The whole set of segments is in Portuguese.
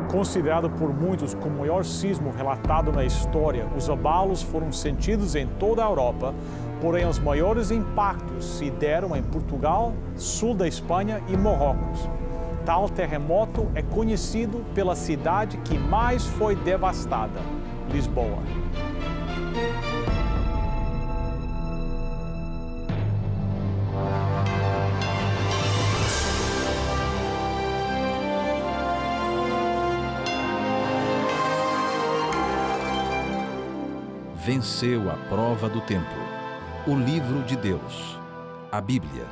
Considerado por muitos como o maior sismo relatado na história, os abalos foram sentidos em toda a Europa, porém os maiores impactos se deram em Portugal, sul da Espanha e Marrocos. Tal terremoto é conhecido pela cidade que mais foi devastada, Lisboa. Venceu a prova do tempo. O livro de Deus, a Bíblia,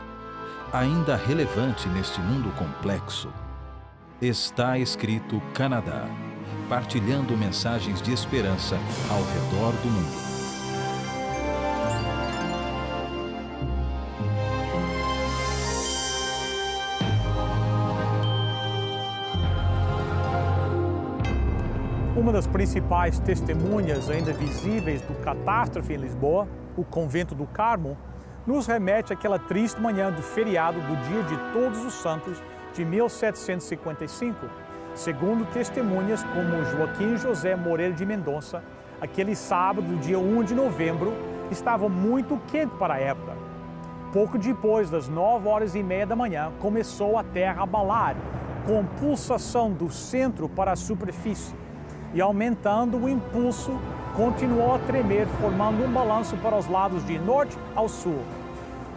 ainda relevante neste mundo complexo. Está escrito Canadá, partilhando mensagens de esperança ao redor do mundo. Uma das principais testemunhas ainda visíveis do catástrofe em Lisboa, o Convento do Carmo, nos remete àquela triste manhã do feriado do Dia de Todos os Santos de 1755. Segundo testemunhas como Joaquim José Moreira de Mendonça, aquele sábado, dia 1 de novembro, estava muito quente para a época. Pouco depois das 9h30 da manhã, começou a terra a abalar, com pulsação do centro para a superfície. E aumentando o impulso, continuou a tremer, formando um balanço para os lados de norte ao sul.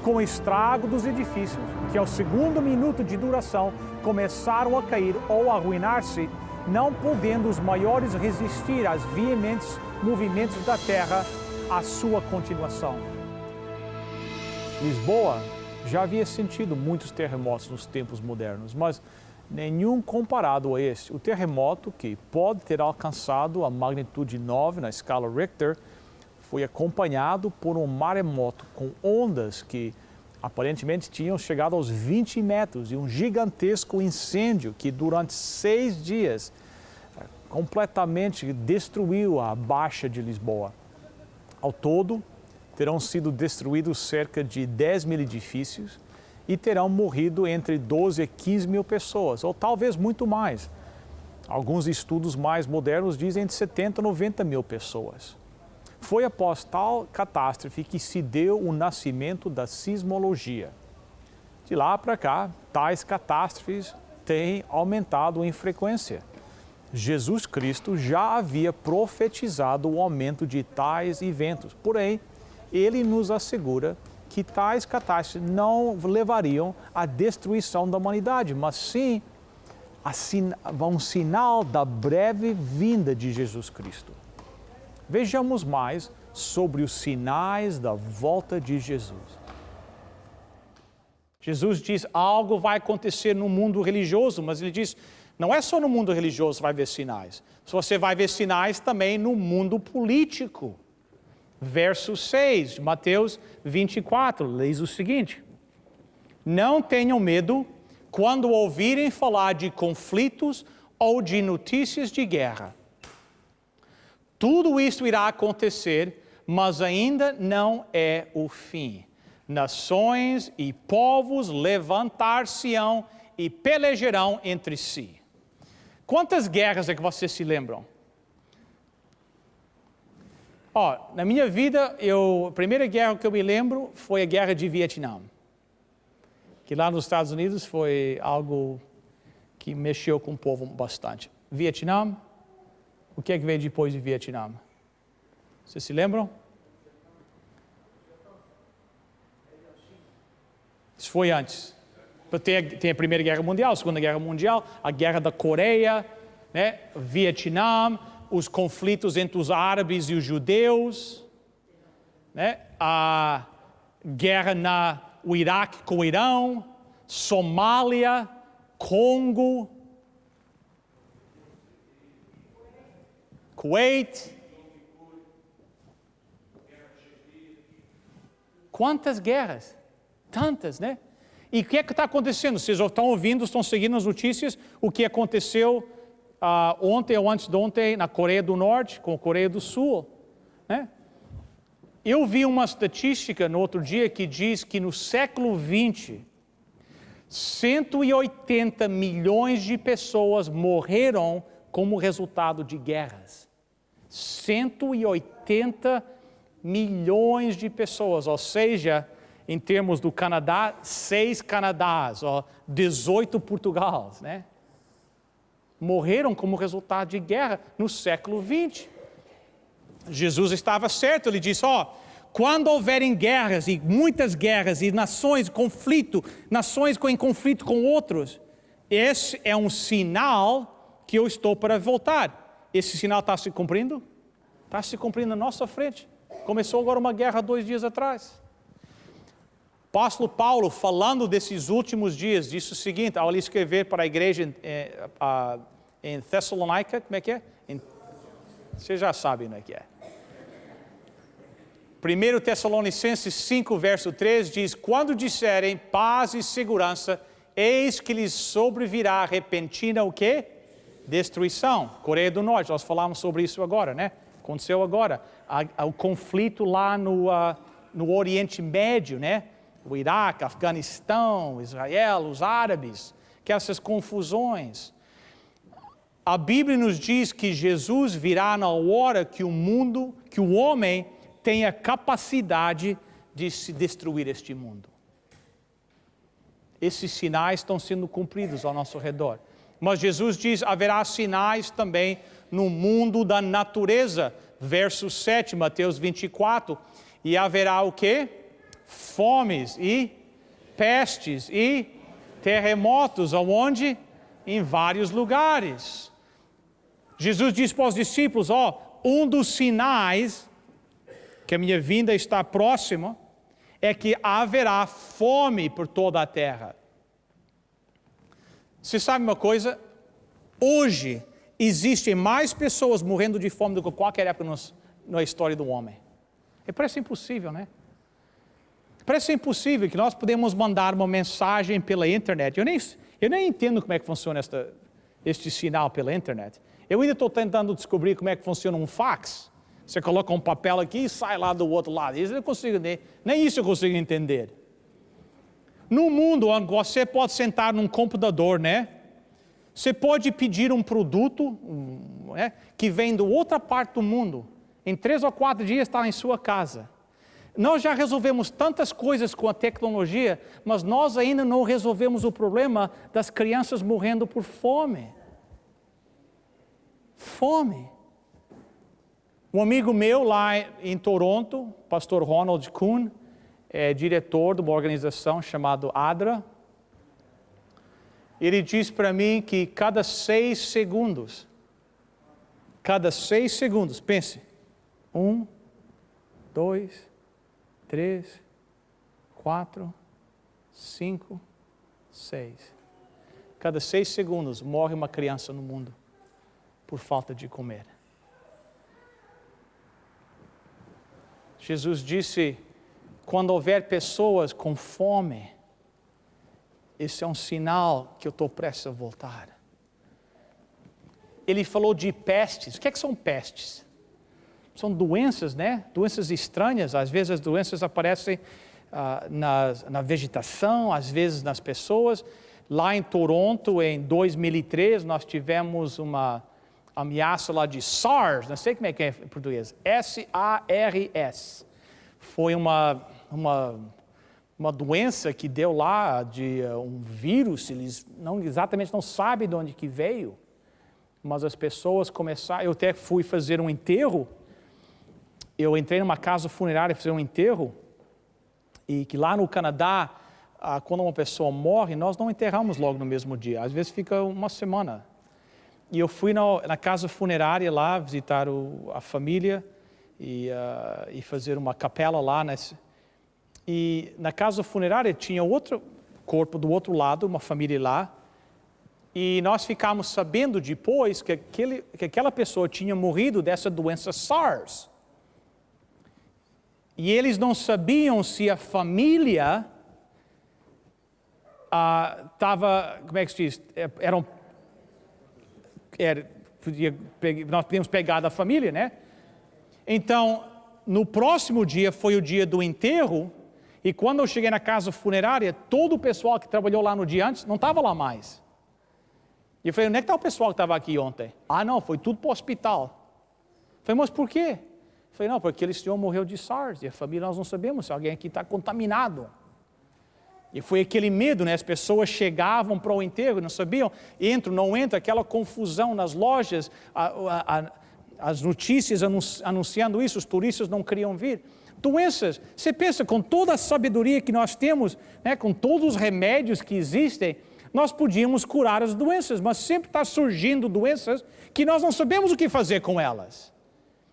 Com o estrago dos edifícios, que ao segundo minuto de duração começaram a cair ou a arruinar-se, não podendo os maiores resistir aos veementes movimentos da terra à sua continuação. Lisboa já havia sentido muitos terremotos nos tempos modernos, mas nenhum comparado a este. O terremoto, que pode ter alcançado a magnitude 9 na escala Richter, foi acompanhado por um maremoto com ondas que aparentemente tinham chegado aos 20 metros e um gigantesco incêndio que durante 6 dias completamente destruiu a Baixa de Lisboa. Ao todo, terão sido destruídos cerca de 10 mil edifícios, e terão morrido entre 12 e 15 mil pessoas, ou talvez muito mais. Alguns estudos mais modernos dizem de 70 a 90 mil pessoas. Foi após tal catástrofe que se deu o nascimento da sismologia. De lá para cá, tais catástrofes têm aumentado em frequência. Jesus Cristo já havia profetizado o aumento de tais eventos, porém, ele nos assegura que tais catástrofes não levariam à destruição da humanidade, mas sim a um sinal da breve vinda de Jesus Cristo. Vejamos mais sobre os sinais da volta de Jesus. Jesus diz algo vai acontecer no mundo religioso, mas ele diz, não é só no mundo religioso que vai ver sinais. Você vai ver sinais também no mundo político. Verso 6 de Mateus 24, diz o seguinte: não tenham medo quando ouvirem falar de conflitos ou de notícias de guerra. Tudo isso irá acontecer, mas ainda não é o fim. Nações e povos levantar-se-ão e pelejarão entre si. Quantas guerras é que vocês se lembram? Na minha vida, a primeira guerra que eu me lembro foi a Guerra de Vietnã. Que lá nos Estados Unidos foi algo que mexeu com o povo bastante. Vietnã, o que é que veio depois de Vietnã? Vocês se lembram? Isso foi antes. Tem a Primeira Guerra Mundial, a Segunda Guerra Mundial, a Guerra da Coreia, né? Vietnã, os conflitos entre os árabes e os judeus, né? A guerra no Iraque com o Irão, Somália, Congo, Kuwait. Quantas guerras? Tantas, né? E o que é que está acontecendo? Vocês estão ouvindo, estão seguindo as notícias, o que aconteceu ontem ou antes de ontem na Coreia do Norte com a Coreia do Sul, né? Eu vi uma estatística no outro dia que diz que no século XX, 180 milhões de pessoas morreram como resultado de guerras. 180 milhões de pessoas, ou seja, em termos do Canadá, 6 Canadás, ou 18 Portugals, né? Morreram como resultado de guerra no século XX. Jesus estava certo, ele disse, quando houverem guerras, e muitas guerras, e nações em conflito com outros, esse é um sinal que eu estou para voltar. Esse sinal está se cumprindo? Está se cumprindo na nossa frente. Começou agora uma guerra 2 dias atrás. Apóstolo Paulo, falando desses últimos dias, disse o seguinte, ao ele escrever para a igreja em Tessalônica, como é que é? Vocês já sabem, não é que é? 1 Tessalonicenses 5, verso 3, diz, quando disserem paz e segurança, eis que lhes sobrevirá repentina o quê? Destruição. Coreia do Norte, nós falamos sobre isso agora, né? Aconteceu agora. O conflito lá no Oriente Médio, né? O Iraque, Afeganistão, Israel, os árabes, que essas confusões. A Bíblia nos diz que Jesus virá na hora que o homem tenha capacidade de se destruir este mundo. Esses sinais estão sendo cumpridos ao nosso redor. Mas Jesus diz, haverá sinais também no mundo da natureza. Verso 7, Mateus 24. E haverá o quê? Fomes e pestes e terremotos. Aonde? Em vários lugares. Jesus diz para os discípulos, um dos sinais que a minha vinda está próxima é que haverá fome por toda a terra. Você sabe uma coisa? Hoje existem mais pessoas morrendo de fome do que qualquer época na história do homem. Parece impossível, né? Parece impossível que nós podemos mandar uma mensagem pela internet. Eu nem entendo como é que funciona este sinal pela internet. Eu ainda estou tentando descobrir como é que funciona um fax. Você coloca um papel aqui e sai lá do outro lado. Isso eu não consigo, nem isso eu consigo entender. No mundo, você pode sentar num computador, né? Você pode pedir um produto que vem de outra parte do mundo. Em 3 ou 4 dias está em sua casa. Nós já resolvemos tantas coisas com a tecnologia, mas nós ainda não resolvemos o problema das crianças morrendo por fome. Fome. Um amigo meu lá em Toronto, pastor Ronald Kuhn, é diretor de uma organização chamada ADRA. Ele diz para mim que cada 6 segundos, pense, 1, 2, 3, 4, 5, 6. Cada 6 segundos morre uma criança no mundo por falta de comer. Jesus disse, quando houver pessoas com fome, esse é um sinal que eu estou prestes a voltar. Ele falou de pestes. O que é que são pestes? São doenças, né? Doenças estranhas. Às vezes as doenças aparecem na vegetação, às vezes nas pessoas. Lá em Toronto, em 2003, nós tivemos uma ameaça lá de SARS, não sei como é que é em português, SARS. Foi uma doença que deu lá de um vírus, eles exatamente não sabem de onde que veio, mas as pessoas começaram, eu até fui fazer um enterro, eu entrei numa casa funerária fazer um enterro, e que lá no Canadá, quando uma pessoa morre, nós não enterramos logo no mesmo dia, às vezes fica uma semana. E eu fui na casa funerária lá, visitar a família e fazer uma capela lá. E na casa funerária tinha outro corpo do outro lado, uma família lá. E nós ficamos sabendo depois que aquela pessoa tinha morrido dessa doença SARS. E eles não sabiam se a família estava, como é que se diz, nós podíamos pegar da família, né? Então, no próximo dia foi o dia do enterro, e quando eu cheguei na casa funerária, todo o pessoal que trabalhou lá no dia antes não estava lá mais. E eu falei, onde é que está o pessoal que estava aqui ontem? Ah, não, foi tudo para o hospital. Eu falei, mas por quê? Eu falei, não, porque aquele senhor morreu de SARS, e a família nós não sabemos se alguém aqui está contaminado. E foi aquele medo, né? As pessoas chegavam para o enterro, não sabiam, entram, não entram, aquela confusão nas lojas, as notícias anunciando isso, os turistas não queriam vir. Doenças, você pensa, com toda a sabedoria que nós temos, né, com todos os remédios que existem, nós podíamos curar as doenças, mas sempre está surgindo doenças que nós não sabemos o que fazer com elas.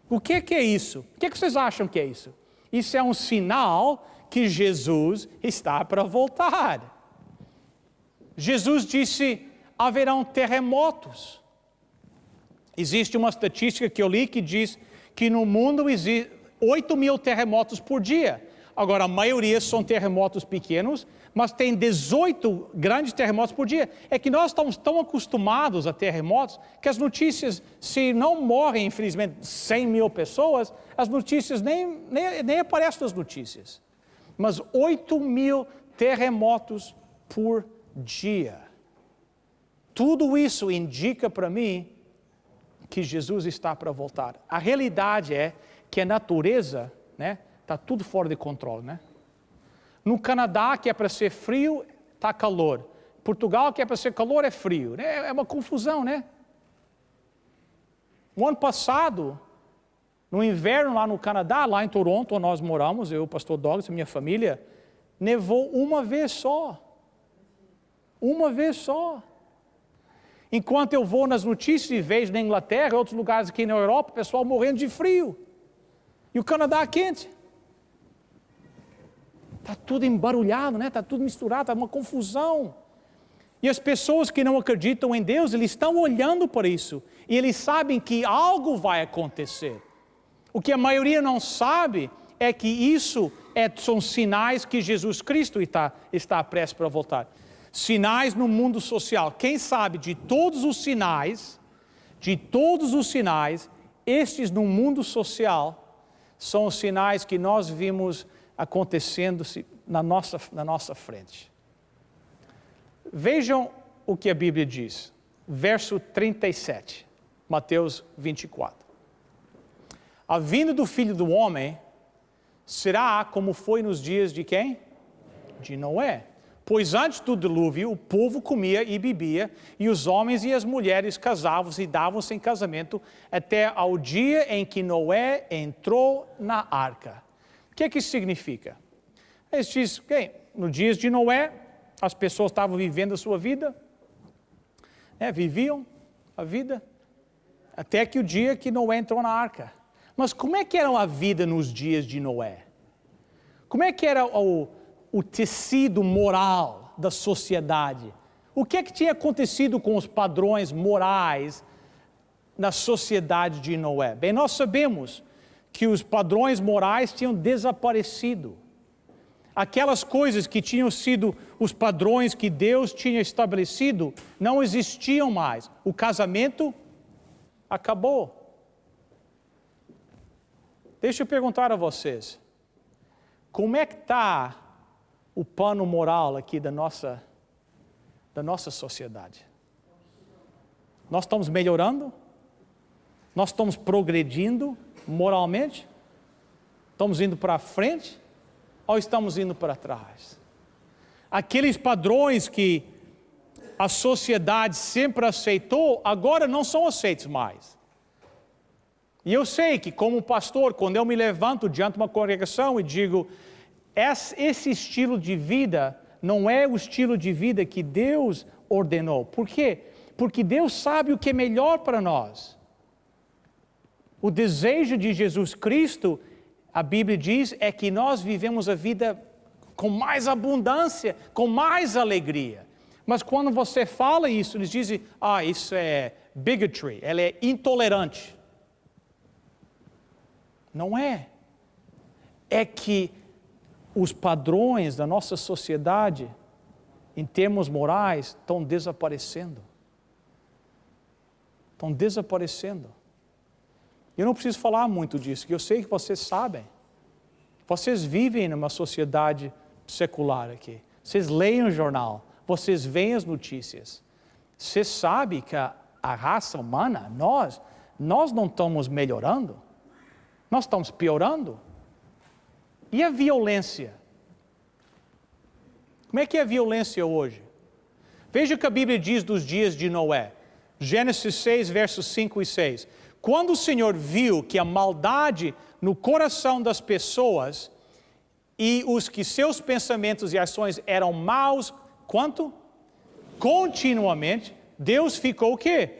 O que é isso? O que vocês acham que é isso? Isso é um sinal que Jesus está para voltar. Jesus disse, haverão terremotos. Existe uma estatística que eu li que diz que no mundo existe 8.000 terremotos por dia. Agora, a maioria são terremotos pequenos, mas tem 18 grandes terremotos por dia. É que nós estamos tão acostumados a terremotos que as notícias, se não morrem, infelizmente, 100.000 pessoas, as notícias nem aparecem nas notícias. Mas 8.000 terremotos por dia. Tudo isso indica para mim que Jesus está para voltar. A realidade é que a natureza, né, está tudo fora de controle, né? No Canadá, que é para ser frio, está calor. Portugal, que é para ser calor, é frio. É uma confusão, né? O ano passado, no inverno lá no Canadá, lá em Toronto, onde nós moramos, eu, o pastor Douglas e minha família, nevou uma vez só. Uma vez só. Enquanto eu vou nas notícias e vejo na Inglaterra e outros lugares aqui na Europa, o pessoal morrendo de frio. E o Canadá é quente. Está tudo embarulhado, né? Está tudo misturado, está uma confusão. E as pessoas que não acreditam em Deus, eles estão olhando para isso. E eles sabem que algo vai acontecer. O que a maioria não sabe é que isso são sinais que Jesus Cristo está prestes para voltar. Sinais no mundo social. Quem sabe de todos os sinais, estes no mundo social, são os sinais que nós vimos acontecendo na nossa frente. Vejam o que a Bíblia diz. Verso 37, Mateus 24. A vinda do Filho do Homem será como foi nos dias de quem? De Noé. Pois antes do dilúvio, o povo comia e bebia, e os homens e as mulheres casavam-se e davam-se em casamento, até ao dia em que Noé entrou na arca. O que é que isso significa? Eles dizem, no dias de Noé, as pessoas estavam vivendo a sua vida, viviam a vida, até que o dia que Noé entrou na arca. Mas como é que era a vida nos dias de Noé? Como é que era o tecido moral da sociedade? O que é que tinha acontecido com os padrões morais na sociedade de Noé? Bem, nós sabemos que os padrões morais tinham desaparecido. Aquelas coisas que tinham sido os padrões que Deus tinha estabelecido não existiam mais. O casamento acabou. Deixa eu perguntar a vocês, como é que está o pano moral aqui da nossa sociedade? Nós estamos melhorando? Nós estamos progredindo moralmente? Estamos indo para frente? Ou estamos indo para trás? Aqueles padrões que a sociedade sempre aceitou, agora não são aceitos mais. E eu sei que, como pastor, quando eu me levanto diante de uma congregação e digo, esse estilo de vida não é o estilo de vida que Deus ordenou. Por quê? Porque Deus sabe o que é melhor para nós. O desejo de Jesus Cristo, a Bíblia diz, é que nós vivemos a vida com mais abundância, com mais alegria. Mas quando você fala isso, eles dizem, isso é bigotry, ela é intolerante. Não é. É que os padrões da nossa sociedade, em termos morais, estão desaparecendo. Estão desaparecendo. Eu não preciso falar muito disso, porque eu sei que vocês sabem. Vocês vivem numa sociedade secular aqui. Vocês leem o jornal, vocês veem as notícias. Você sabe que a raça humana, nós não estamos melhorando, nós estamos piorando. E a violência? Como é que é a violência hoje? Veja o que a Bíblia diz dos dias de Noé. Gênesis 6, versos 5 e 6. Quando o Senhor viu que a maldade no coração das pessoas e os que seus pensamentos e ações eram maus, quanto? Continuamente, Deus ficou o quê?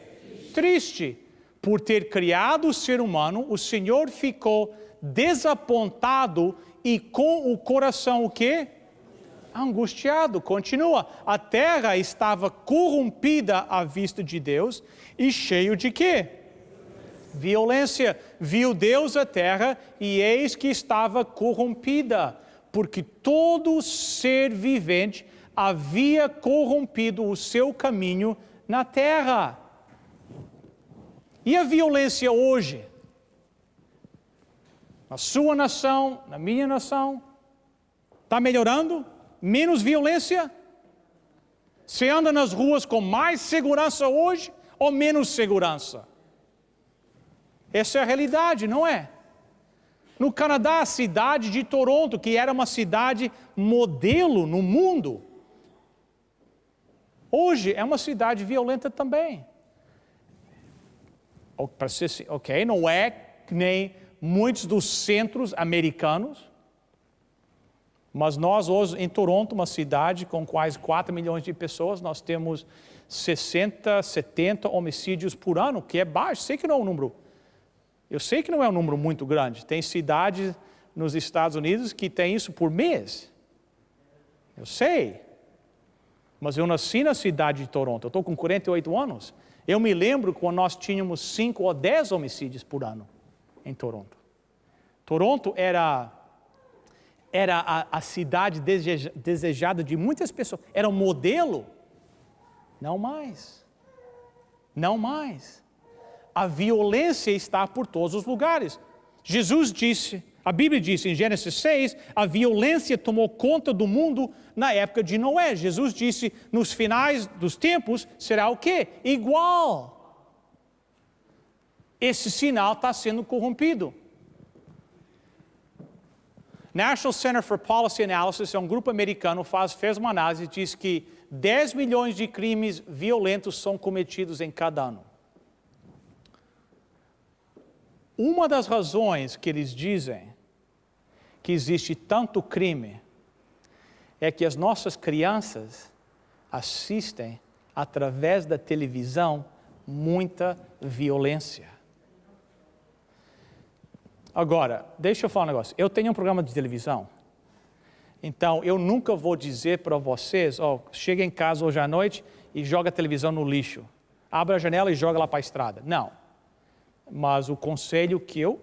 Triste. Por ter criado o ser humano, o Senhor ficou desapontado e com o coração o quê? Angustiado. Continua. A terra estava corrompida à vista de Deus e cheio de quê? Violência. Viu Deus a terra e eis que estava corrompida, porque todo ser vivente havia corrompido o seu caminho na terra. E a violência hoje? Na sua nação, na minha nação, está melhorando? Menos violência? Você anda nas ruas com mais segurança hoje ou menos segurança? Essa é a realidade, não é? No Canadá, a cidade de Toronto, que era uma cidade modelo no mundo, hoje é uma cidade violenta também. Ok, não é que nem muitos dos centros americanos, mas nós hoje em Toronto, uma cidade com quase 4 milhões de pessoas, nós temos 60, 70 homicídios por ano, que é baixo. Sei que não é um número, eu sei que não é um número muito grande. Tem cidades nos Estados Unidos que tem isso por mês. Eu sei. Mas eu nasci na cidade de Toronto, eu estou com 48 anos. Eu me lembro quando nós tínhamos 5 ou 10 homicídios por ano em Toronto. Toronto era a cidade desejada de muitas pessoas. Era um modelo. Não mais. Não mais. A violência está por todos os lugares. Jesus disse, a Bíblia disse em Gênesis 6, a violência tomou conta do mundo na época de Noé. Jesus disse, nos finais dos tempos, será o quê? Igual. Esse sinal está sendo corrompido. National Center for Policy Analysis é um grupo americano, fez uma análise e diz que 10 milhões de crimes violentos são cometidos em cada ano. Uma das razões que eles dizem que existe tanto crime é que as nossas crianças assistem, através da televisão, muita violência. Agora, deixa eu falar um negócio. Eu tenho um programa de televisão, então eu nunca vou dizer para vocês, chega em casa hoje à noite e joga a televisão no lixo. Abre a janela e joga lá para a estrada. Não. Mas o conselho que eu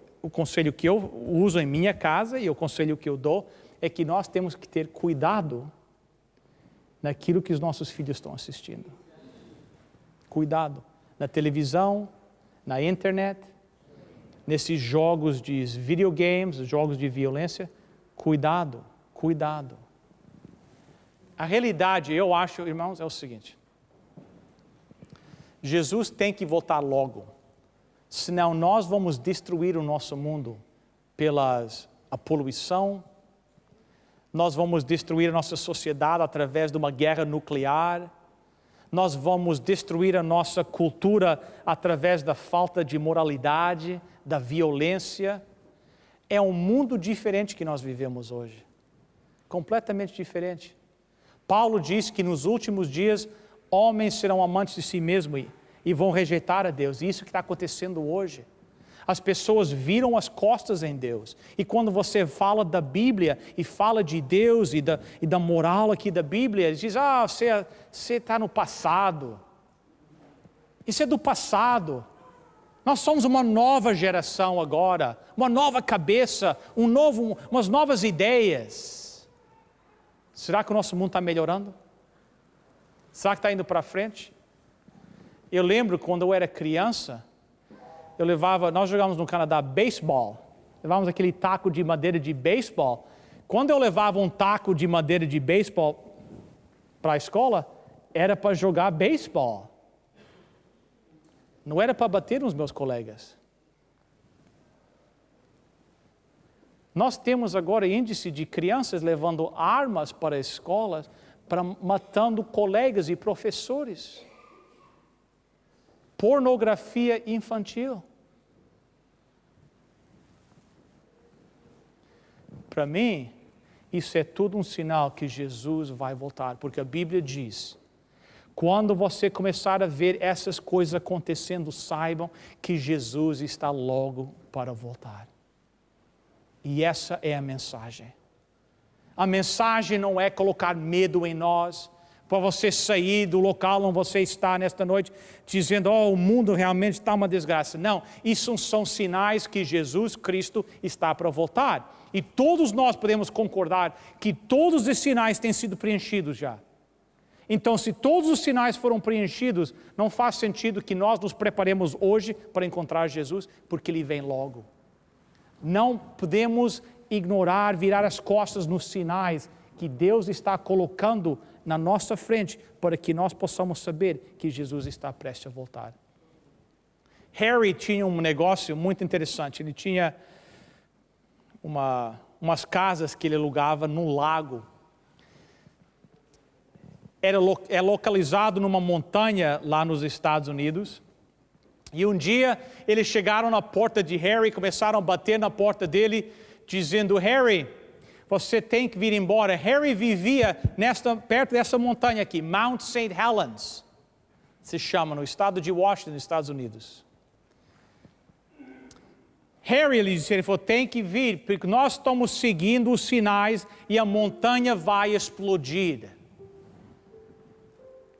uso em minha casa e o conselho que eu dou é que nós temos que ter cuidado naquilo que os nossos filhos estão assistindo. Cuidado. Na televisão, na internet, nesses jogos de videogames, jogos de violência, cuidado, cuidado. A realidade, eu acho, irmãos, é o seguinte. Jesus tem que voltar logo. Senão nós vamos destruir o nosso mundo pela poluição, nós vamos destruir a nossa sociedade através de uma guerra nuclear, nós vamos destruir a nossa cultura através da falta de moralidade, da violência. É um mundo diferente que nós vivemos hoje, completamente diferente. Paulo diz que nos últimos dias homens serão amantes de si mesmos e vão rejeitar a Deus. E isso que está acontecendo hoje. As pessoas viram as costas em Deus. E quando você fala da Bíblia e fala de Deus e da moral aqui da Bíblia, eles dizem, você está no passado. Isso é do passado. Nós somos uma nova geração agora, uma nova cabeça, umas novas ideias. Será que o nosso mundo está melhorando? Será que está indo para frente? Eu lembro quando eu era criança, nós jogávamos no Canadá beisebol, levávamos aquele taco de madeira de beisebol. Quando eu levava um taco de madeira de beisebol para a escola, era para jogar beisebol. Não era para bater nos meus colegas. Nós temos agora índice de crianças levando armas para escolas, matando colegas e professores. Pornografia infantil. Para mim, isso é tudo um sinal que Jesus vai voltar, porque a Bíblia diz: quando você começar a ver essas coisas acontecendo, saibam que Jesus está logo para voltar. E essa é a mensagem. A mensagem não é colocar medo em nós, para você sair do local onde você está nesta noite, dizendo, o mundo realmente está uma desgraça. Não, isso são sinais que Jesus Cristo está para voltar. E todos nós podemos concordar que todos os sinais têm sido preenchidos já. Então, se todos os sinais foram preenchidos, não faz sentido que nós nos preparemos hoje para encontrar Jesus, porque Ele vem logo. Não podemos ignorar, virar as costas nos sinais que Deus está colocando na nossa frente, para que nós possamos saber que Jesus está prestes a voltar. Harry tinha um negócio muito interessante. Ele tinha umas casas que ele alugava no lago. É localizado numa montanha lá nos Estados Unidos. E um dia eles chegaram na porta de Harry, começaram a bater na porta dele, dizendo, Harry, você tem que vir embora. Harry vivia perto dessa montanha aqui, Mount St. Helens, se chama, no estado de Washington, nos Estados Unidos. Harry, ele falou, tem que vir, porque nós estamos seguindo os sinais e a montanha vai explodir.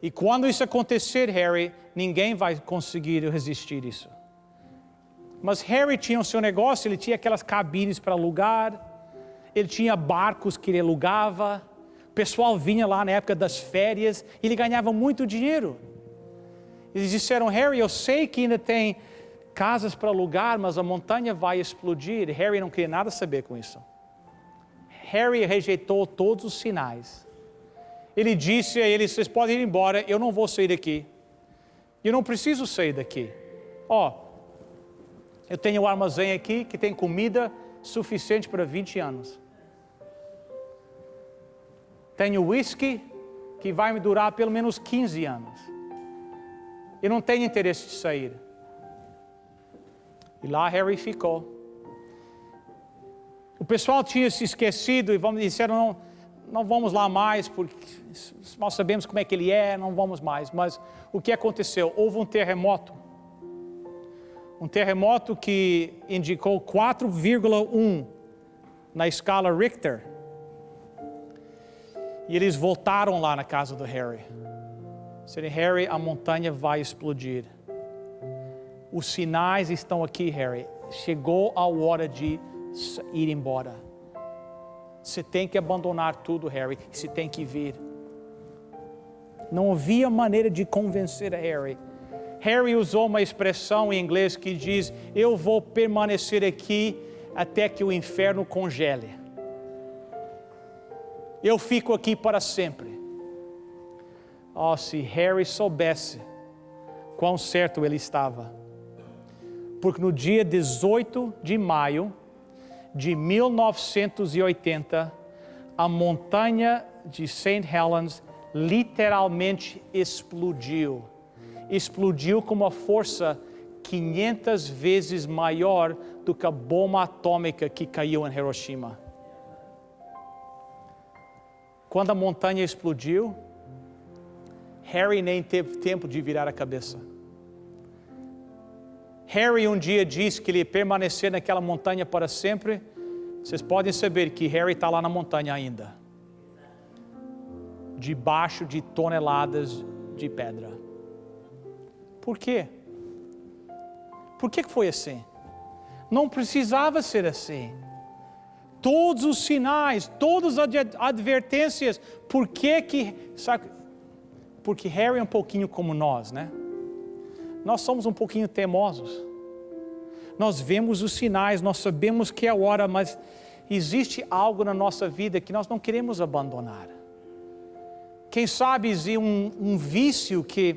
E quando isso acontecer, Harry, ninguém vai conseguir resistir isso. Mas Harry tinha o seu negócio, ele tinha aquelas cabines para alugar, ele tinha barcos que ele alugava, o pessoal vinha lá na época das férias, e ele ganhava muito dinheiro. Eles disseram, Harry, eu sei que ainda tem casas para alugar, mas a montanha vai explodir. Harry não queria nada saber com isso. Harry rejeitou todos os sinais. Ele disse a eles, vocês podem ir embora, eu não vou sair daqui. Eu não preciso sair daqui. Eu tenho um armazém aqui que tem comida suficiente para 20 anos. Tenho whisky que vai me durar pelo menos 15 anos. Eu não tenho interesse de sair. E lá Harry ficou. O pessoal tinha se esquecido e disseram, não vamos lá mais, porque nós sabemos como é que ele é, não vamos mais. Mas o que aconteceu? Houve um terremoto. Um terremoto que indicou 4,1 na escala Richter. E eles voltaram lá na casa do Harry. Disseram, Harry, a montanha vai explodir. Os sinais estão aqui, Harry. Chegou a hora de ir embora. Você tem que abandonar tudo, Harry. Você tem que vir. Não havia maneira de convencer a Harry. Harry usou uma expressão em inglês que diz, eu vou permanecer aqui até que o inferno congele. Eu fico aqui para sempre. Se Harry soubesse quão certo ele estava. Porque no dia 18 de maio de 1980, a montanha de St. Helens literalmente explodiu. Explodiu com uma força 500 vezes maior do que a bomba atômica que caiu em Hiroshima. Quando a montanha explodiu, Harry nem teve tempo de virar a cabeça. Harry um dia disse que ele ia permanecer naquela montanha para sempre. Vocês podem saber que Harry está lá na montanha ainda. Debaixo de toneladas de pedra. Por quê? Por que foi assim? Não precisava ser assim. Todos os sinais, todas as advertências. Por que sabe? Porque Harry é um pouquinho como nós, né? Nós somos um pouquinho teimosos. Nós vemos os sinais, nós sabemos que é a hora, mas existe algo na nossa vida que nós não queremos abandonar. Quem sabe um vício que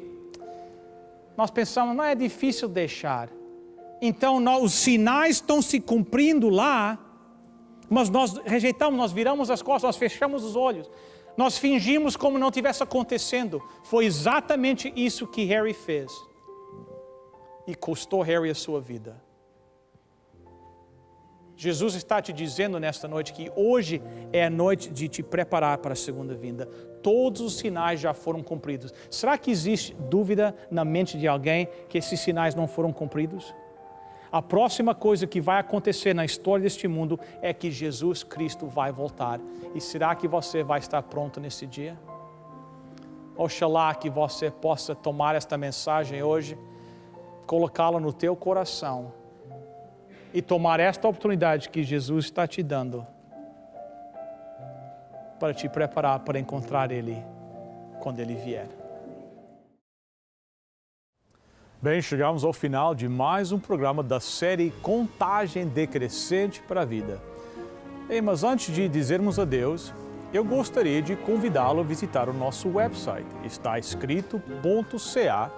nós pensamos, não é difícil deixar. Então, os sinais estão se cumprindo lá, mas nós rejeitamos, nós viramos as costas, nós fechamos os olhos. Nós fingimos como não estivesse acontecendo. Foi exatamente isso que Harry fez. E custou Harry a sua vida. Jesus está te dizendo nesta noite que hoje é a noite de te preparar para a segunda vinda. Todos os sinais já foram cumpridos. Será que existe dúvida na mente de alguém que esses sinais não foram cumpridos? A próxima coisa que vai acontecer na história deste mundo é que Jesus Cristo vai voltar. E será que você vai estar pronto nesse dia? Oxalá que você possa tomar esta mensagem hoje, colocá-la no teu coração e tomar esta oportunidade que Jesus está te dando para te preparar para encontrar Ele quando Ele vier. Bem, chegamos ao final de mais um programa da série Contagem Decrescente para a Vida. Mas antes de dizermos adeus, eu gostaria de convidá-lo a visitar o nosso website, estaescrito.ca.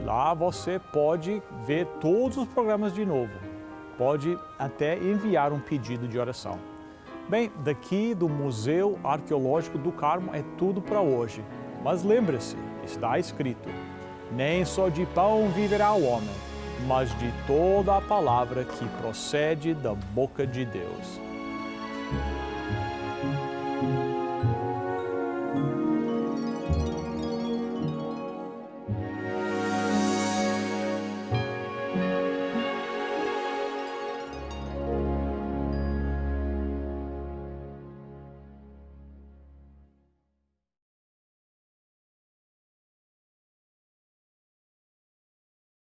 Lá você pode ver todos os programas de novo. Pode até enviar um pedido de oração. Bem, daqui do Museu Arqueológico do Carmo é tudo para hoje. Mas lembre-se, está escrito: nem só de pão viverá o homem, mas de toda a palavra que procede da boca de Deus.